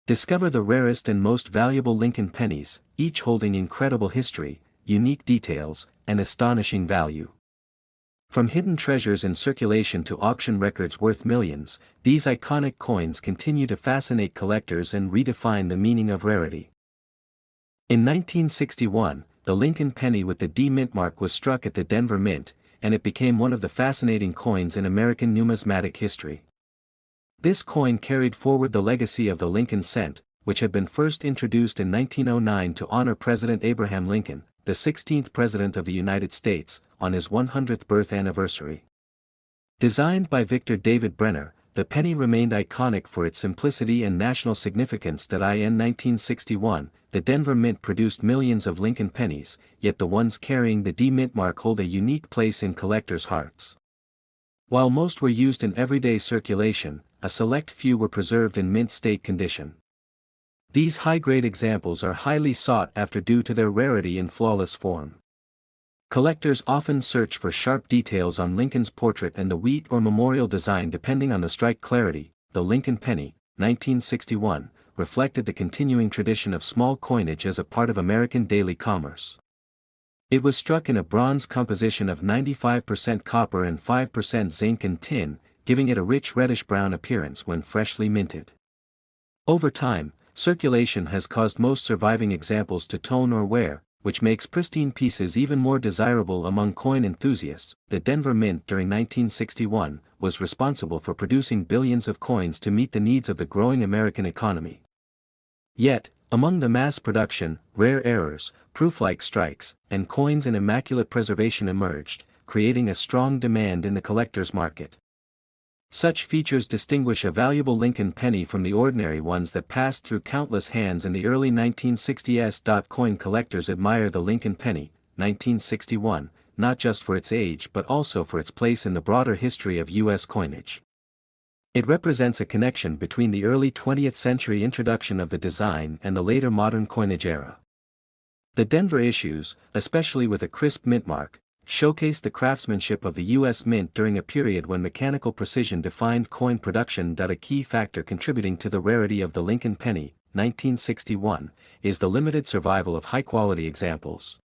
Discover the rarest and most valuable Lincoln pennies, each holding incredible history, unique details, and astonishing value. From hidden treasures in circulation to auction records worth millions, these iconic coins continue to fascinate collectors and redefine the meaning of rarity. In 1961, the Lincoln penny with the D Mint mark was struck at the Denver Mint, and it became one of the fascinating coins in American numismatic history. This coin carried forward the legacy of the Lincoln cent, which had been first introduced in 1909 to honor President Abraham Lincoln, the 16th President of the United States, on his 100th birth anniversary. Designed by Victor David Brenner, the penny remained iconic for its simplicity and national significance. In 1961, the Denver Mint produced millions of Lincoln pennies, yet the ones carrying the D Mint mark hold a unique place in collectors' hearts. While most were used in everyday circulation, a select few were preserved in mint state condition. These high-grade examples are highly sought after due to their rarity and flawless form. Collectors often search for sharp details on Lincoln's portrait and the wheat or memorial design depending on the strike clarity. The Lincoln penny, 1961, reflected the continuing tradition of small coinage as a part of American daily commerce. It was struck in a bronze composition of 95% copper and 5% zinc and tin, giving it a rich reddish-brown appearance when freshly minted. Over time, circulation has caused most surviving examples to tone or wear, which makes pristine pieces even more desirable among coin enthusiasts. The Denver Mint during 1961 was responsible for producing billions of coins to meet the needs of the growing American economy. Yet, among the mass production, rare errors, proof-like strikes, and coins in immaculate preservation emerged, creating a strong demand in the collector's market. Such features distinguish a valuable Lincoln penny from the ordinary ones that passed through countless hands in the early 1960s. Coin collectors admire the Lincoln penny, 1961, not just for its age but also for its place in the broader history of U.S. coinage. It represents a connection between the early 20th century introduction of the design and the later modern coinage era. The Denver issues, especially with a crisp mint mark, showcase the craftsmanship of the U.S. Mint during a period when mechanical precision defined coin production. A key factor contributing to the rarity of the Lincoln penny, 1961, is the limited survival of high-quality examples.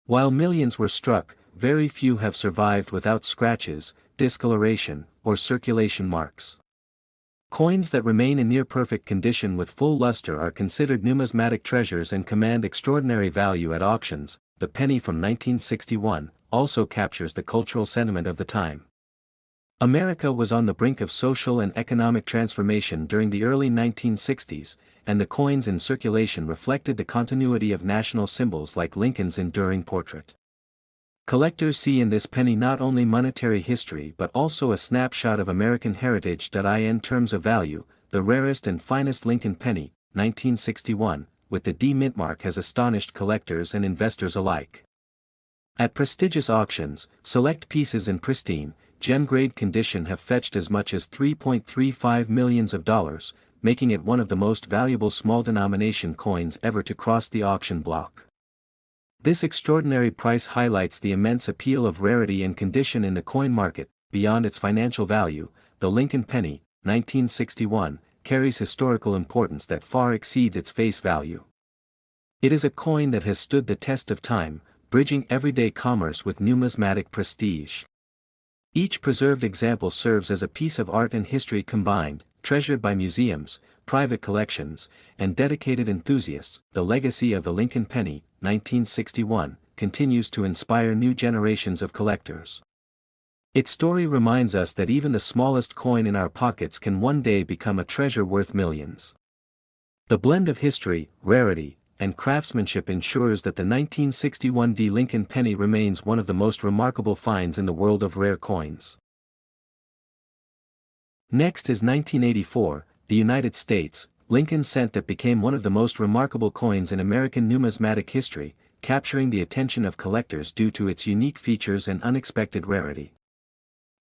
While millions were struck, very few have survived without scratches, discoloration, or circulation marks. Coins that remain in near-perfect condition with full luster are considered numismatic treasures and command extraordinary value at auctions. The penny from 1961 also captures the cultural sentiment of the time. America was on the brink of social and economic transformation during the early 1960s, and the coins in circulation reflected the continuity of national symbols like Lincoln's enduring portrait. Collectors see in this penny not only monetary history but also a snapshot of American heritage. In terms of value, the rarest and finest Lincoln penny, 1961, with the D Mint mark has astonished collectors and investors alike. At prestigious auctions, select pieces in pristine, gem-grade condition have fetched as much as $3.35 million, making it one of the most valuable small-denomination coins ever to cross the auction block. This extraordinary price highlights the immense appeal of rarity and condition in the coin market. Beyond its financial value, the Lincoln penny, 1961, carries historical importance that far exceeds its face value. It is a coin that has stood the test of time, bridging everyday commerce with numismatic prestige. Each preserved example serves as a piece of art and history combined, treasured by museums, private collections, and dedicated enthusiasts. The legacy of the Lincoln penny, 1961, continues to inspire new generations of collectors. Its story reminds us that even the smallest coin in our pockets can one day become a treasure worth millions. The blend of history, rarity, and craftsmanship ensures that the 1961 D Lincoln penny remains one of the most remarkable finds in the world of rare coins. Next is 1984, the United States, Lincoln cent that became one of the most remarkable coins in American numismatic history, capturing the attention of collectors due to its unique features and unexpected rarity.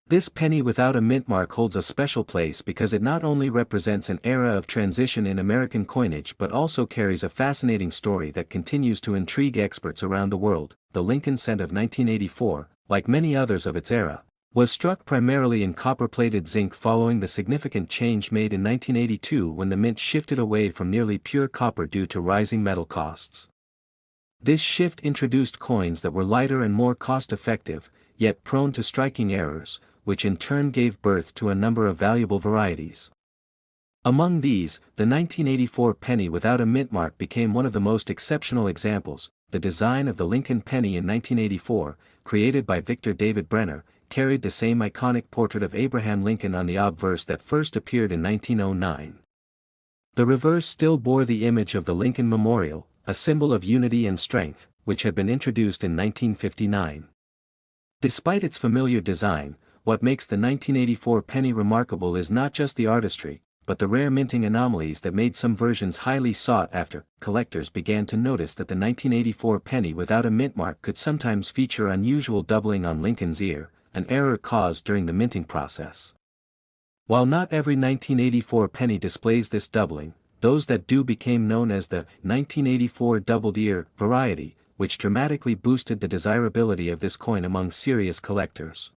This penny without a mint mark holds a special place because it not only represents an era of transition in American coinage but also carries a fascinating story that continues to intrigue experts around the world. The Lincoln cent of 1984, like many others of its era, was struck primarily in copper-plated zinc following the significant change made in 1982 when the mint shifted away from nearly pure copper due to rising metal costs. This shift introduced coins that were lighter and more cost-effective, yet prone to striking errors, which in turn gave birth to a number of valuable varieties. Among these, the 1984 penny without a mint mark became one of the most exceptional examples. The design of the Lincoln penny in 1984, created by Victor David Brenner, carried the same iconic portrait of Abraham Lincoln on the obverse that first appeared in 1909. The reverse still bore the image of the Lincoln Memorial, a symbol of unity and strength, which had been introduced in 1959. Despite its familiar design, what makes the 1984 penny remarkable is not just the artistry, but the rare minting anomalies that made some versions highly sought after. Collectors began to notice that the 1984 penny without a mint mark could sometimes feature unusual doubling on Lincoln's ear, an error caused during the minting process. While not every 1984 penny displays this doubling, those that do became known as the 1984 doubled ear variety, which dramatically boosted the desirability of this coin among serious collectors.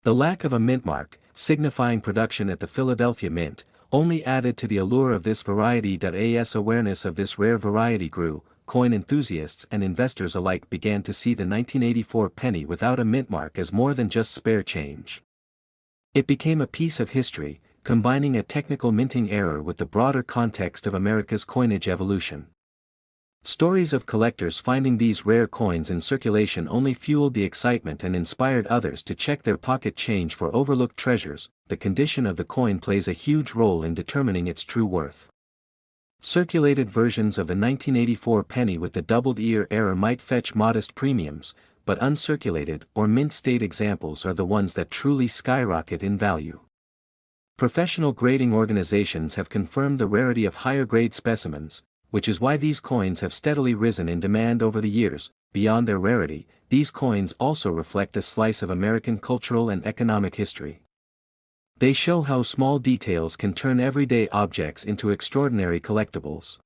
The lack of a mint mark, signifying production at the Philadelphia Mint, only added to the allure of this variety. As awareness of this rare variety grew, coin enthusiasts and investors alike began to see the 1984 penny without a mint mark as more than just spare change. It became a piece of history, combining a technical minting error with the broader context of America's coinage evolution. Stories of collectors finding these rare coins in circulation only fueled the excitement and inspired others to check their pocket change for overlooked treasures. The condition of the coin plays a huge role in determining its true worth. Circulated versions of the 1984 penny with the doubled ear error might fetch modest premiums, but uncirculated or mint-state examples are the ones that truly skyrocket in value. Professional grading organizations have confirmed the rarity of higher-grade specimens, which is why these coins have steadily risen in demand over the years. Beyond their rarity, these coins also reflect a slice of American cultural and economic history. They show how small details can turn everyday objects into extraordinary collectibles.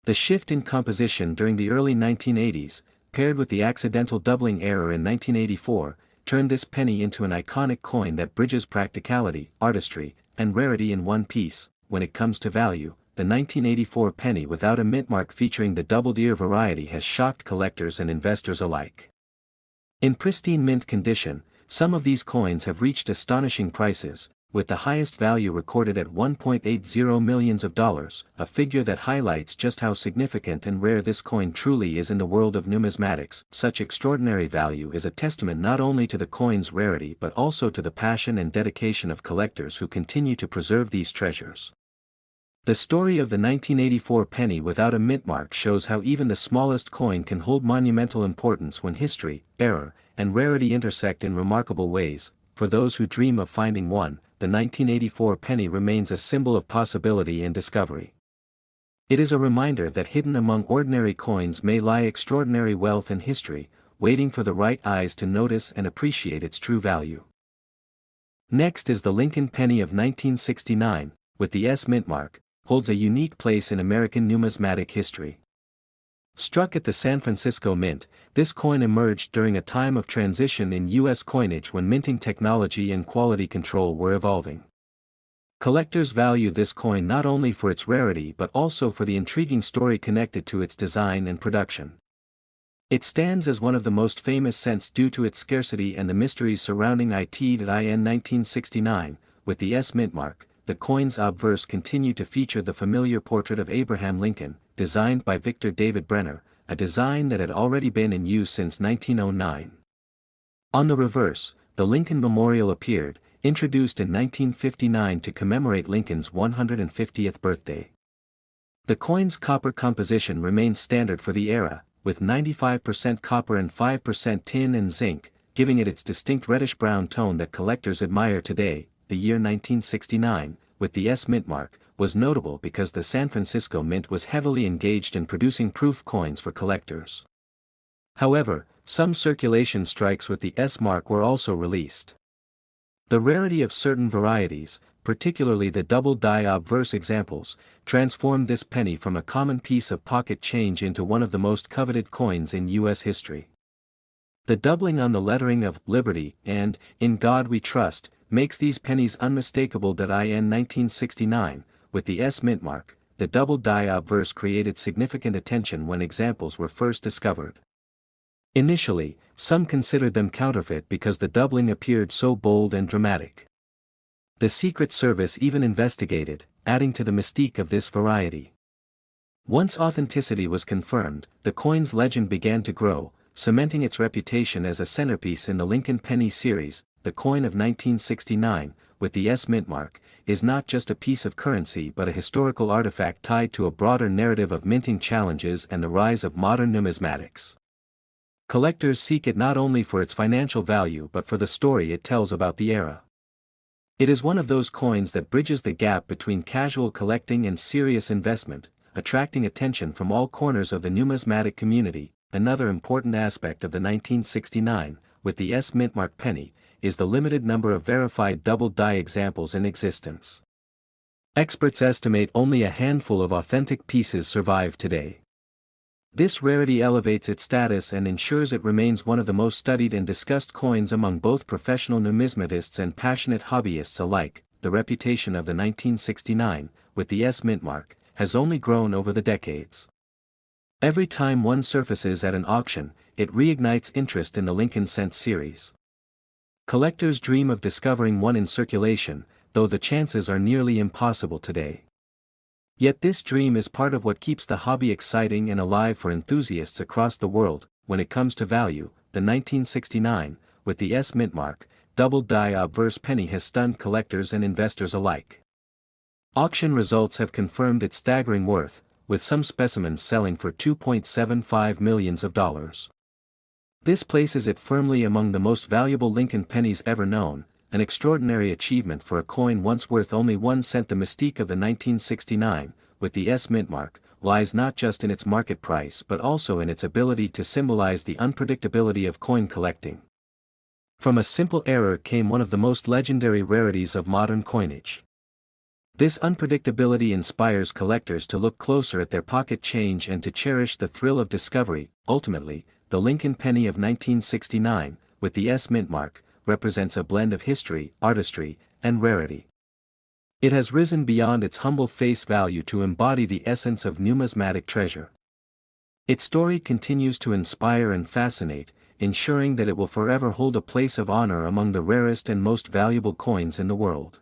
The shift in composition during the early 1980s, paired with the accidental doubling error in 1984, turned this penny into an iconic coin that bridges practicality, artistry, and rarity in one piece. When it comes to value, the 1984 penny without a mint mark featuring the doubled ear variety has shocked collectors and investors alike. In pristine mint condition, some of these coins have reached astonishing prices, with the highest value recorded at $1.80 million, a figure that highlights just how significant and rare this coin truly is in the world of numismatics. Such extraordinary value is a testament not only to the coin's rarity but also to the passion and dedication of collectors who continue to preserve these treasures. The story of the 1984 penny without a mint mark shows how even the smallest coin can hold monumental importance when history, error, and rarity intersect in remarkable ways. For those who dream of finding one, the 1984 penny remains a symbol of possibility and discovery. It is a reminder that hidden among ordinary coins may lie extraordinary wealth and history, waiting for the right eyes to notice and appreciate its true value. Next is the Lincoln penny of 1969, with the S mint mark, holds a unique place in American numismatic history. Struck at the San Francisco Mint, this coin emerged during a time of transition in U.S. coinage when minting technology and quality control were evolving. Collectors value this coin not only for its rarity but also for the intriguing story connected to its design and production. It stands as one of the most famous cents due to its scarcity and the mysteries surrounding it. In 1969, with the S mint mark, the coin's obverse continued to feature the familiar portrait of Abraham Lincoln, designed by Victor David Brenner, a design that had already been in use since 1909. On the reverse, the Lincoln Memorial appeared, introduced in 1959 to commemorate Lincoln's 150th birthday. The coin's copper composition remained standard for the era, with 95% copper and 5% tin and zinc, giving it its distinct reddish-brown tone that collectors admire today. The year 1969, with the S mint mark, was notable because the San Francisco Mint was heavily engaged in producing proof coins for collectors. However, some circulation strikes with the S mark were also released. The rarity of certain varieties, particularly the double die obverse examples, transformed this penny from a common piece of pocket change into one of the most coveted coins in U.S. history. The doubling on the lettering of Liberty and In God We Trust makes these pennies unmistakable. In 1969, with the S mint mark, the double die obverse created significant attention when examples were first discovered. Initially, some considered them counterfeit because the doubling appeared so bold and dramatic. The Secret Service even investigated, adding to the mystique of this variety. Once authenticity was confirmed, the coin's legend began to grow, cementing its reputation as a centerpiece in the Lincoln penny series. The coin of 1969, with the S mint mark, is not just a piece of currency but a historical artifact tied to a broader narrative of minting challenges and the rise of modern numismatics. Collectors seek it not only for its financial value but for the story it tells about the era. It is one of those coins that bridges the gap between casual collecting and serious investment, attracting attention from all corners of the numismatic community. Another important aspect of the 1969, with the S mint mark penny, is the limited number of verified double die examples in existence. Experts estimate only a handful of authentic pieces survive today. This rarity elevates its status and ensures it remains one of the most studied and discussed coins among both professional numismatists and passionate hobbyists alike. The reputation of the 1969, with the S mint mark, has only grown over the decades. Every time one surfaces at an auction, it reignites interest in the Lincoln Cent series. Collectors dream of discovering one in circulation, though the chances are nearly impossible today. Yet this dream is part of what keeps the hobby exciting and alive for enthusiasts across the world. When it comes to value, the 1969, with the S mint mark, double die obverse penny has stunned collectors and investors alike. Auction results have confirmed its staggering worth, with some specimens selling for $2.75 million. This places it firmly among the most valuable Lincoln pennies ever known, an extraordinary achievement for a coin once worth only 1 cent. The mystique of the 1969, with the S mint mark, lies not just in its market price but also in its ability to symbolize the unpredictability of coin collecting. From a simple error came one of the most legendary rarities of modern coinage. This unpredictability inspires collectors to look closer at their pocket change and to cherish the thrill of discovery. Ultimately, the Lincoln penny of 1969, with the S mint mark, represents a blend of history, artistry, and rarity. It has risen beyond its humble face value to embody the essence of numismatic treasure. Its story continues to inspire and fascinate, ensuring that it will forever hold a place of honor among the rarest and most valuable coins in the world.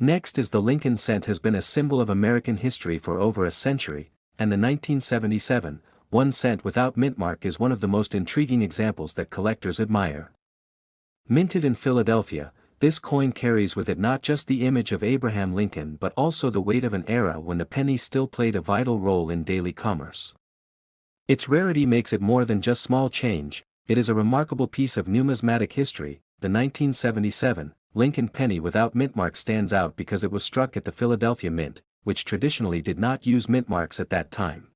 Next is the Lincoln Cent. Has been a symbol of American history for over a century, and the 1977, 1 cent without mint mark is one of the most intriguing examples that collectors admire. Minted in Philadelphia, this coin carries with it not just the image of Abraham Lincoln but also the weight of an era when the penny still played a vital role in daily commerce. Its rarity makes it more than just small change, it is a remarkable piece of numismatic history. The 1977 Lincoln penny without mint mark stands out because it was struck at the Philadelphia Mint, which traditionally did not use mint marks at that time.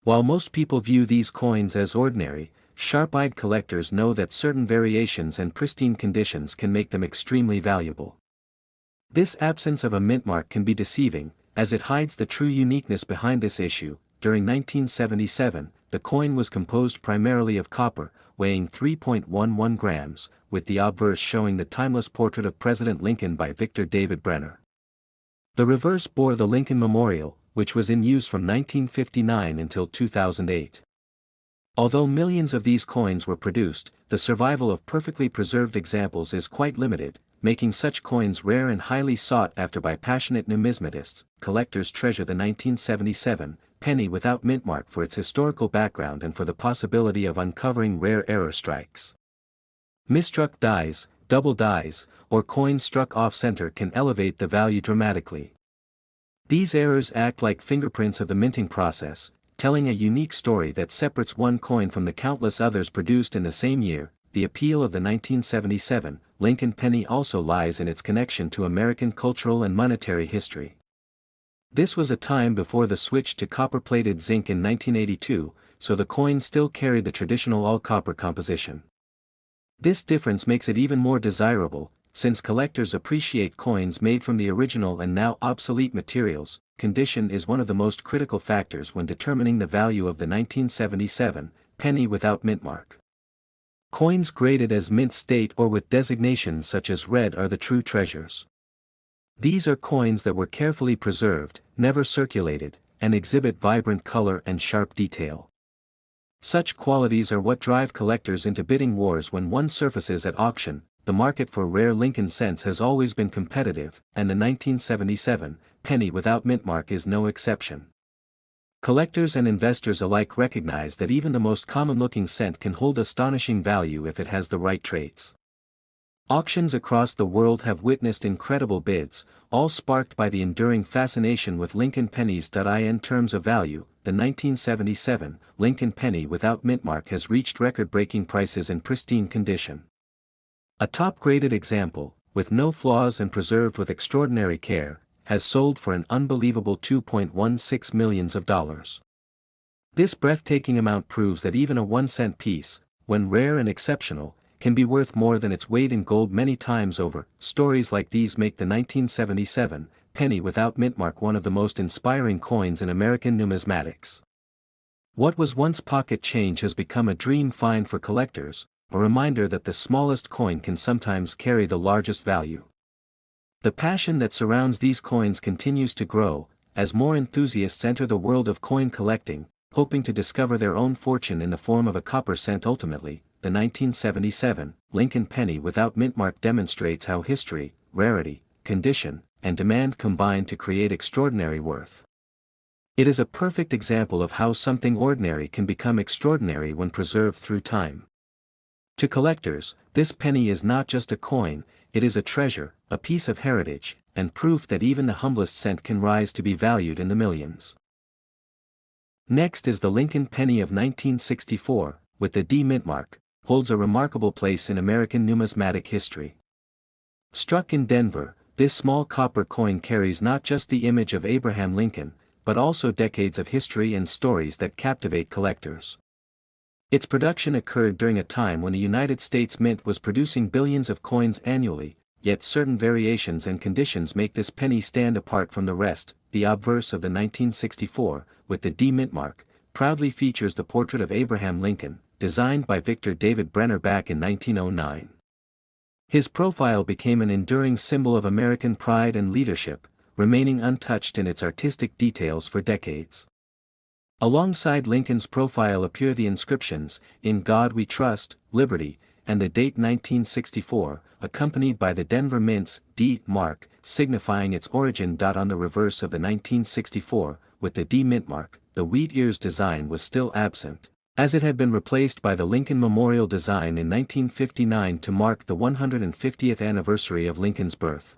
While most people view these coins as ordinary, sharp-eyed collectors know that certain variations and pristine conditions can make them extremely valuable. This absence of a mint mark can be deceiving, as it hides the true uniqueness behind this issue. During 1977, the coin was composed primarily of copper, weighing 3.11 grams, with the obverse showing the timeless portrait of President Lincoln by Victor David Brenner. The reverse bore the Lincoln Memorial, which was in use from 1959 until 2008. Although millions of these coins were produced, the survival of perfectly preserved examples is quite limited, making such coins rare and highly sought after by passionate numismatists. Collectors treasure the 1977 penny without mint mark for its historical background and for the possibility of uncovering rare error strikes. Misstruck dies, double dies, or coins struck off-center can elevate the value dramatically. These errors act like fingerprints of the minting process, telling a unique story that separates one coin from the countless others produced in the same year. The appeal of the 1977 Lincoln penny also lies in its connection to American cultural and monetary history. This was a time before the switch to copper-plated zinc in 1982, so the coin still carried the traditional all-copper composition. This difference makes it even more desirable, since collectors appreciate coins made from the original and now obsolete materials. Condition is one of the most critical factors when determining the value of the 1977 penny without mint mark. Coins graded as mint state or with designations such as red are the true treasures. These are coins that were carefully preserved, never circulated, and exhibit vibrant color and sharp detail. Such qualities are what drive collectors into bidding wars when one surfaces at auction. The market for rare Lincoln cents has always been competitive, and the 1977 penny without mint mark is no exception. Collectors and investors alike recognize that even the most common-looking cent can hold astonishing value if it has the right traits. Auctions across the world have witnessed incredible bids, all sparked by the enduring fascination with Lincoln pennies. In terms of value, the 1977 Lincoln penny without mint mark has reached record-breaking prices in pristine condition. A top-graded example, with no flaws and preserved with extraordinary care, has sold for an unbelievable $2.16 million. This breathtaking amount proves that even a 1-cent piece, when rare and exceptional, can be worth more than its weight in gold many times over. Stories like these make the 1977 penny without mint mark one of the most inspiring coins in American numismatics. What was once pocket change has become a dream find for collectors, a reminder that the smallest coin can sometimes carry the largest value. The passion that surrounds these coins continues to grow, as more enthusiasts enter the world of coin collecting, hoping to discover their own fortune in the form of a copper cent. Ultimately, the 1977 Lincoln penny without mint mark demonstrates how history, rarity, condition, and demand combine to create extraordinary worth. It is a perfect example of how something ordinary can become extraordinary when preserved through time. To collectors, this penny is not just a coin, it is a treasure, a piece of heritage, and proof that even the humblest cent can rise to be valued in the millions. Next is the Lincoln penny of 1964, with the D mint mark, holds a remarkable place in American numismatic history. Struck in Denver, this small copper coin carries not just the image of Abraham Lincoln, but also decades of history and stories that captivate collectors. Its production occurred during a time when the United States Mint was producing billions of coins annually, yet certain variations and conditions make this penny stand apart from the rest. The obverse of the 1964, with the D mint mark, proudly features the portrait of Abraham Lincoln, designed by Victor David Brenner back in 1909. His profile became an enduring symbol of American pride and leadership, remaining untouched in its artistic details for decades. Alongside Lincoln's profile appear the inscriptions, "In God We Trust," "Liberty," and the date 1964, accompanied by the Denver Mint's D mark, signifying its origin. On the reverse of the 1964, with the D mint mark, the wheat ears design was still absent, as it had been replaced by the Lincoln Memorial design in 1959 to mark the 150th anniversary of Lincoln's birth.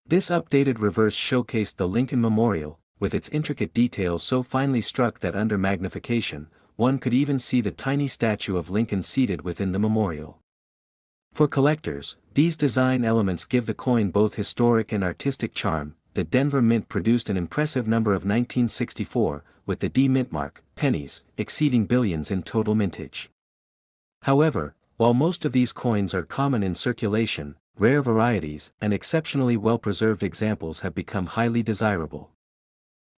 This updated reverse showcased the Lincoln Memorial, with its intricate details so finely struck that under magnification, one could even see the tiny statue of Lincoln seated within the memorial. For collectors, these design elements give the coin both historic and artistic charm. The Denver Mint produced an impressive number of 1964, with the D mint mark, pennies, exceeding billions in total mintage. However, while most of these coins are common in circulation, rare varieties and exceptionally well-preserved examples have become highly desirable.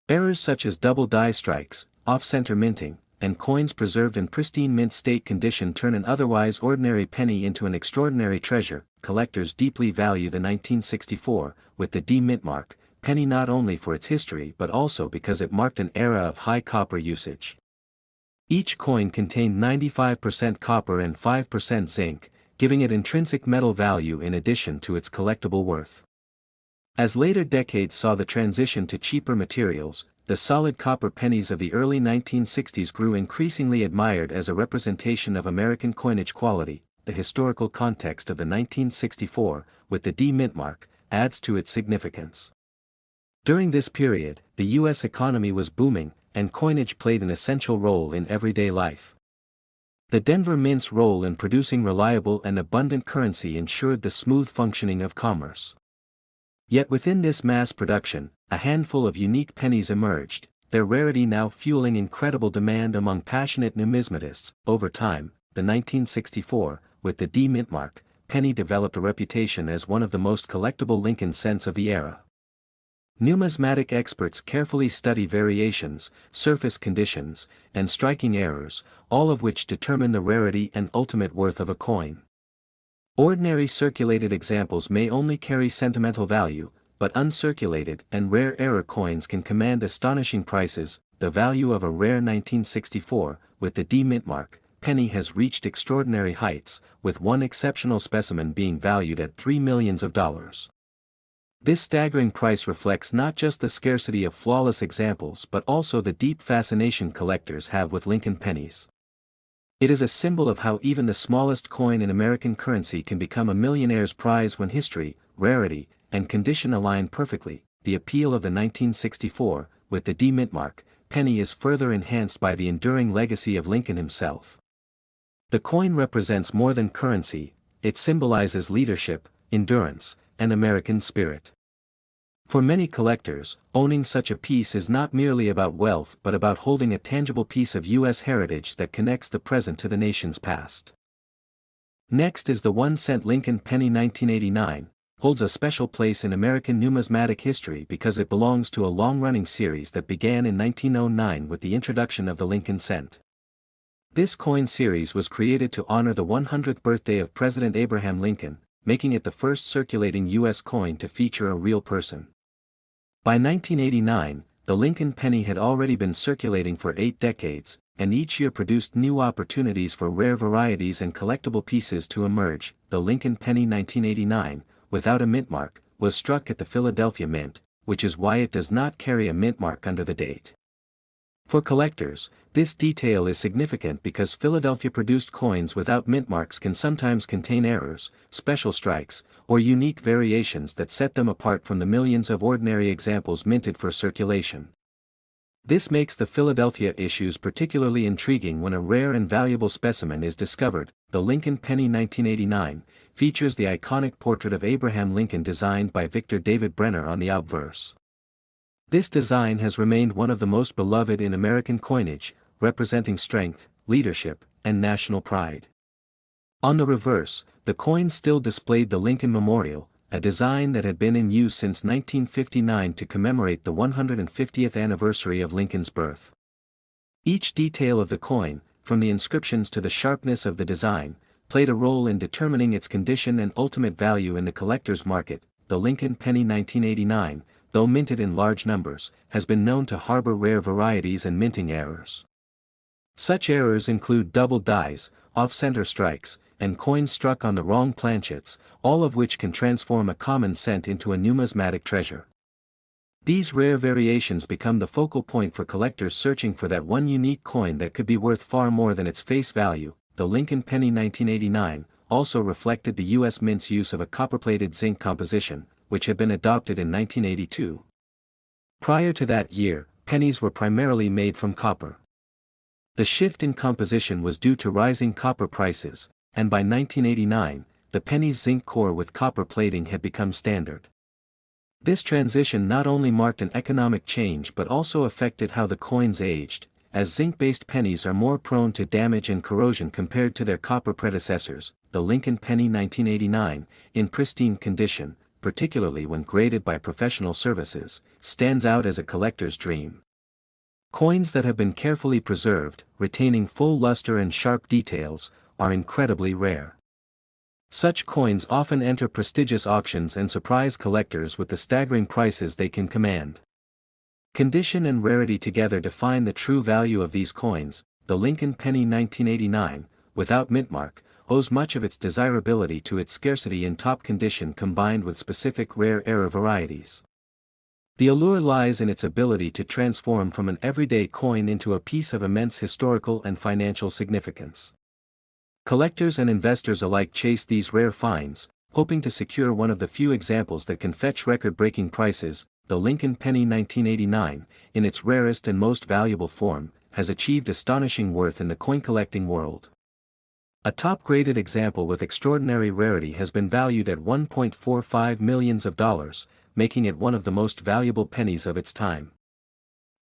Errors such as double die strikes, off-center minting, and coins preserved in pristine mint state condition turn an otherwise ordinary penny into an extraordinary treasure. Collectors deeply value the 1964, with the D mint mark, penny not only for its history but also because it marked an era of high copper usage. Each coin contained 95% copper and 5% zinc, giving it intrinsic metal value in addition to its collectible worth. As later decades saw the transition to cheaper materials, the solid copper pennies of the early 1960s grew increasingly admired as a representation of American coinage quality. The historical context of the 1964, with the D mint mark, adds to its significance. During this period, the U.S. economy was booming, and coinage played an essential role in everyday life. The Denver Mint's role in producing reliable and abundant currency ensured the smooth functioning of commerce. Yet within this mass production, a handful of unique pennies emerged, their rarity now fueling incredible demand among passionate numismatists. Over time, the 1964, with the D mint mark, penny developed a reputation as one of the most collectible Lincoln cents of the era. Numismatic experts carefully study variations, surface conditions, and striking errors, all of which determine the rarity and ultimate worth of a coin. Ordinary circulated examples may only carry sentimental value, but uncirculated and rare error coins can command astonishing prices. The value of a rare 1964, with the D mint mark, penny has reached extraordinary heights, with one exceptional specimen being valued at $3 million. This staggering price reflects not just the scarcity of flawless examples but also the deep fascination collectors have with Lincoln pennies. It is a symbol of how even the smallest coin in American currency can become a millionaire's prize when history, rarity, and condition align perfectly. The appeal of the 1964, with the D mint mark, penny is further enhanced by the enduring legacy of Lincoln himself. The coin represents more than currency, it symbolizes leadership, endurance, and American spirit. For many collectors, owning such a piece is not merely about wealth but about holding a tangible piece of U.S. heritage that connects the present to the nation's past. Next is the 1-cent Lincoln penny 1989, holds a special place in American numismatic history because it belongs to a long-running series that began in 1909 with the introduction of the Lincoln cent. This coin series was created to honor the 100th birthday of President Abraham Lincoln, making it the first circulating U.S. coin to feature a real person. By 1989, the Lincoln penny had already been circulating for 8 decades, and each year produced new opportunities for rare varieties and collectible pieces to emerge. The Lincoln penny 1989, without a mint mark, was struck at the Philadelphia Mint, which is why it does not carry a mint mark under the date. For collectors, this detail is significant because Philadelphia-produced coins without mint marks can sometimes contain errors, special strikes, or unique variations that set them apart from the millions of ordinary examples minted for circulation. This makes the Philadelphia issues particularly intriguing when a rare and valuable specimen is discovered. The Lincoln penny 1989 features the iconic portrait of Abraham Lincoln designed by Victor David Brenner on the obverse. This design has remained one of the most beloved in American coinage, representing strength, leadership, and national pride. On the reverse, the coin still displayed the Lincoln Memorial, a design that had been in use since 1959 to commemorate the 150th anniversary of Lincoln's birth. Each detail of the coin, from the inscriptions to the sharpness of the design, played a role in determining its condition and ultimate value in the collector's market. The Lincoln penny 1989, though minted in large numbers, has been known to harbor rare varieties and minting errors. Such errors include double dies, off-center strikes, and coins struck on the wrong planchets, all of which can transform a common cent into a numismatic treasure. These rare variations become the focal point for collectors searching for that one unique coin that could be worth far more than its face value. The Lincoln penny 1989 also reflected the U.S. Mint's use of a copper-plated zinc composition, which had been adopted in 1982. Prior to that year, pennies were primarily made from copper. The shift in composition was due to rising copper prices, and by 1989, the penny's zinc core with copper plating had become standard. This transition not only marked an economic change but also affected how the coins aged, as zinc-based pennies are more prone to damage and corrosion compared to their copper predecessors. The Lincoln penny 1989, in pristine condition, particularly when graded by professional services, stands out as a collector's dream. Coins that have been carefully preserved, retaining full luster and sharp details, are incredibly rare. Such coins often enter prestigious auctions and surprise collectors with the staggering prices they can command. Condition and rarity together define the true value of these coins. The Lincoln penny 1989, without mint mark, owes much of its desirability to its scarcity in top condition combined with specific rare error varieties. The allure lies in its ability to transform from an everyday coin into a piece of immense historical and financial significance. Collectors and investors alike chase these rare finds, hoping to secure one of the few examples that can fetch record-breaking prices. The Lincoln penny 1989, in its rarest and most valuable form, has achieved astonishing worth in the coin-collecting world. A top-graded example with extraordinary rarity has been valued at $1.45 million, making it one of the most valuable pennies of its time.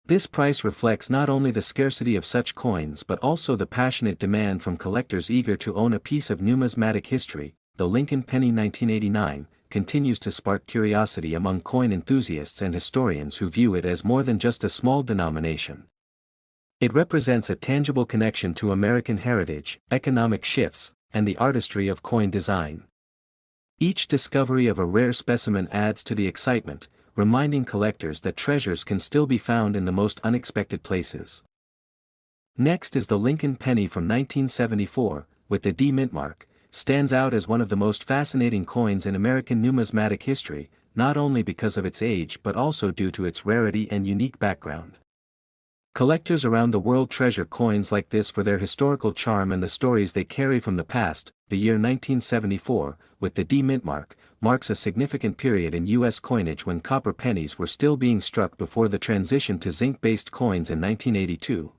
This price reflects not only the scarcity of such coins but also the passionate demand from collectors eager to own a piece of numismatic history. The Lincoln penny 1989, continues to spark curiosity among coin enthusiasts and historians who view it as more than just a small denomination. It represents a tangible connection to American heritage, economic shifts, and the artistry of coin design. Each discovery of a rare specimen adds to the excitement, reminding collectors that treasures can still be found in the most unexpected places. Next is the Lincoln penny from 1974, with the D mint mark, stands out as one of the most fascinating coins in American numismatic history, not only because of its age but also due to its rarity and unique background. Collectors around the world treasure coins like this for their historical charm and the stories they carry from the past. The year 1974, with the D mint mark, marks a significant period in U.S. coinage when copper pennies were still being struck before the transition to zinc-based coins in 1982.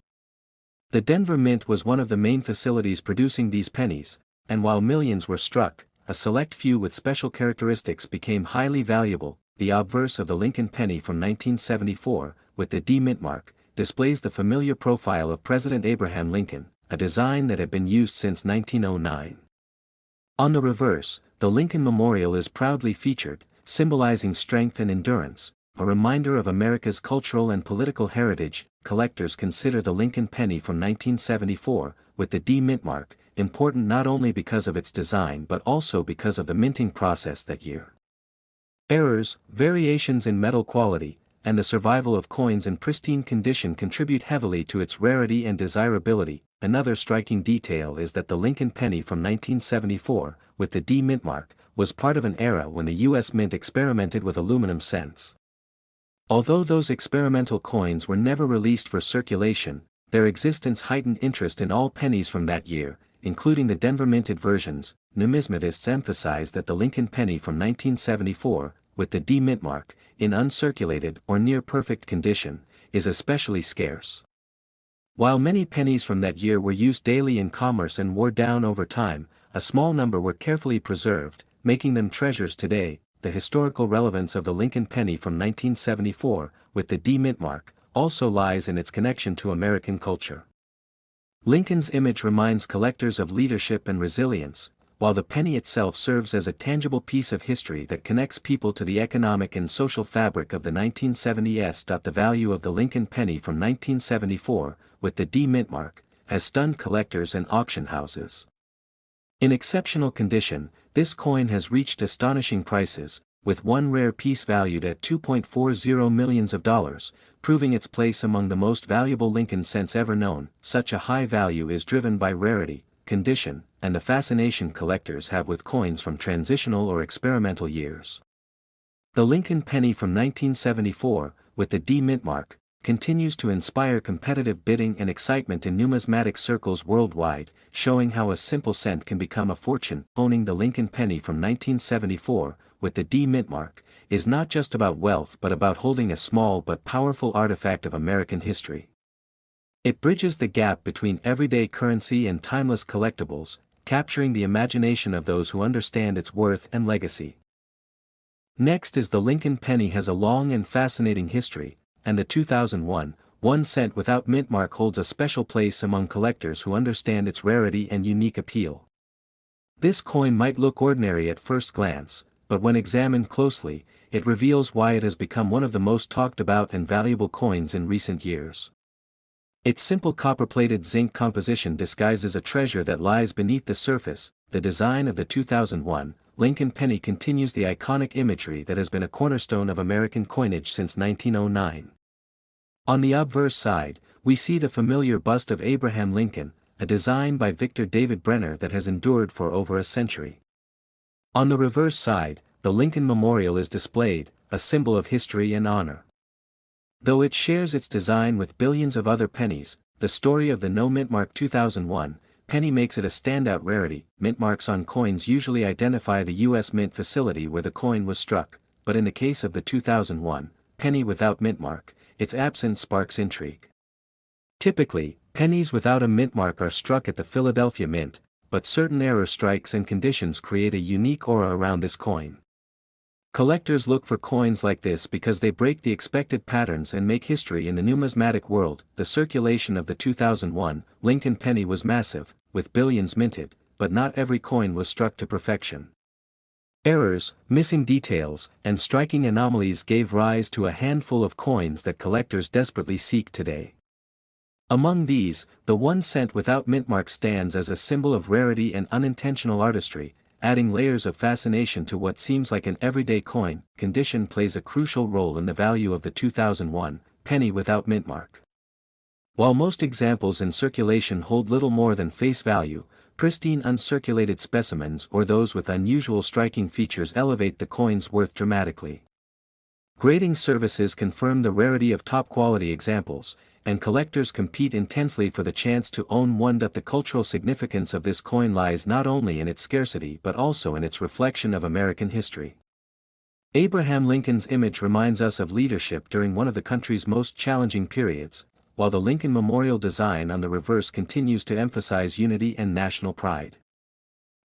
The Denver Mint was one of the main facilities producing these pennies, and while millions were struck, a select few with special characteristics became highly valuable. The obverse of the Lincoln penny from 1974, with the D mint mark, displays the familiar profile of President Abraham Lincoln, a design that had been used since 1909. On the reverse, the Lincoln Memorial is proudly featured, symbolizing strength and endurance, a reminder of America's cultural and political heritage. Collectors consider the Lincoln penny from 1974, with the D mint mark, important not only because of its design but also because of the minting process that year. Errors, variations in metal quality, and the survival of coins in pristine condition contribute heavily to its rarity and desirability. Another striking detail is that the Lincoln penny from 1974, with the D mint mark, was part of an era when the U.S. Mint experimented with aluminum cents. Although those experimental coins were never released for circulation, their existence heightened interest in all pennies from that year, including the Denver minted versions. Numismatists emphasize that the Lincoln penny from 1974, with the D mint mark, in uncirculated or near-perfect condition, is especially scarce. While many pennies from that year were used daily in commerce and wore down over time, a small number were carefully preserved, making them treasures today. The historical relevance of the Lincoln penny from 1974, with the D mint mark, also lies in its connection to American culture. Lincoln's image reminds collectors of leadership and resilience, while the penny itself serves as a tangible piece of history that connects people to the economic and social fabric of the 1970s. The value of the Lincoln penny from 1974, with the D mint mark, has stunned collectors and auction houses. In exceptional condition, this coin has reached astonishing prices, with one rare piece valued at $2.40 million, proving its place among the most valuable Lincoln cents ever known. Such a high value is driven by rarity, condition, and the fascination collectors have with coins from transitional or experimental years. The Lincoln penny from 1974, with the D mint mark, continues to inspire competitive bidding and excitement in numismatic circles worldwide, showing how a simple cent can become a fortune. Owning the Lincoln penny from 1974, with the D mint mark, is not just about wealth but about holding a small but powerful artifact of American history. It bridges the gap between everyday currency and timeless collectibles, capturing the imagination of those who understand its worth and legacy. Next is the Lincoln penny has a long and fascinating history, and the 2001, 1 cent without mint mark holds a special place among collectors who understand its rarity and unique appeal. This coin might look ordinary at first glance, but when examined closely, it reveals why it has become one of the most talked about and valuable coins in recent years. Its simple copper-plated zinc composition disguises a treasure that lies beneath the surface. The design of the 2001 Lincoln penny continues the iconic imagery that has been a cornerstone of American coinage since 1909. On the obverse side, we see the familiar bust of Abraham Lincoln, a design by Victor David Brenner that has endured for over a century. On the reverse side, the Lincoln Memorial is displayed, a symbol of history and honor. Though it shares its design with billions of other pennies, the story of the no mint mark 2001 penny makes it a standout rarity. Mint marks on coins usually identify the U.S. Mint facility where the coin was struck, but in the case of the 2001 penny without mint mark, its absence sparks intrigue. Typically, pennies without a mint mark are struck at the Philadelphia Mint, but certain error strikes and conditions create a unique aura around this coin. Collectors look for coins like this because they break the expected patterns and make history in the numismatic world. The circulation of the 2001 Lincoln penny was massive, with billions minted, but not every coin was struck to perfection. Errors, missing details, and striking anomalies gave rise to a handful of coins that collectors desperately seek today. Among these, the 1 cent without mint mark stands as a symbol of rarity and unintentional artistry, adding layers of fascination to what seems like an everyday coin. Condition plays a crucial role in the value of the 2001 penny without mint mark. While most examples in circulation hold little more than face value, pristine uncirculated specimens or those with unusual striking features elevate the coin's worth dramatically. Grading services confirm the rarity of top-quality examples, and collectors compete intensely for the chance to own one. The cultural significance of this coin lies not only in its scarcity but also in its reflection of American history. Abraham Lincoln's image reminds us of leadership during one of the country's most challenging periods, while the Lincoln Memorial design on the reverse continues to emphasize unity and national pride.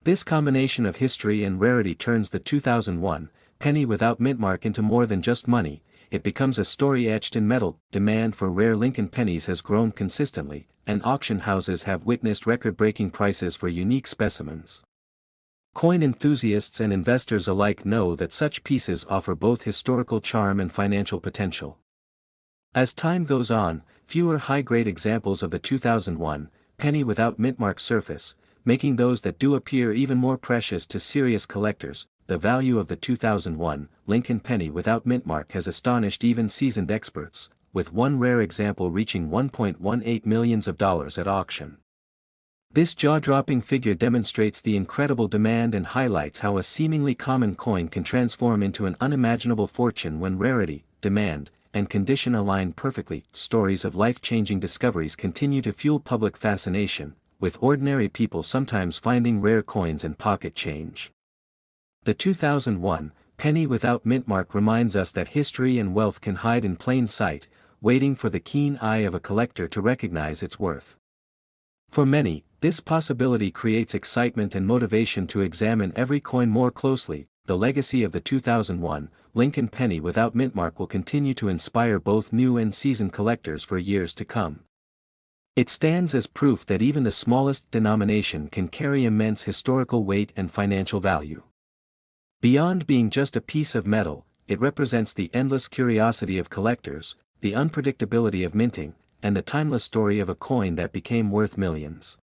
This combination of history and rarity turns the 2001 penny without mint mark into more than just money. It becomes a story etched in metal. Demand for rare Lincoln pennies has grown consistently, and auction houses have witnessed record-breaking prices for unique specimens. Coin enthusiasts and investors alike know that such pieces offer both historical charm and financial potential. As time goes on, fewer high-grade examples of the 2001 penny without mint mark surface, making those that do appear even more precious to serious collectors. The value of the 2001 Lincoln penny without mint mark has astonished even seasoned experts, with one rare example reaching $1.18 million at auction. This jaw-dropping figure demonstrates the incredible demand and highlights how a seemingly common coin can transform into an unimaginable fortune when rarity, demand, and condition align perfectly. Stories of life-changing discoveries continue to fuel public fascination, with ordinary people sometimes finding rare coins and pocket change. The 2001 penny without mint mark reminds us that history and wealth can hide in plain sight, waiting for the keen eye of a collector to recognize its worth. For many, this possibility creates excitement and motivation to examine every coin more closely. The legacy of the 2001 Lincoln penny without mint mark will continue to inspire both new and seasoned collectors for years to come. It stands as proof that even the smallest denomination can carry immense historical weight and financial value. Beyond being just a piece of metal, it represents the endless curiosity of collectors, the unpredictability of minting, and the timeless story of a coin that became worth millions.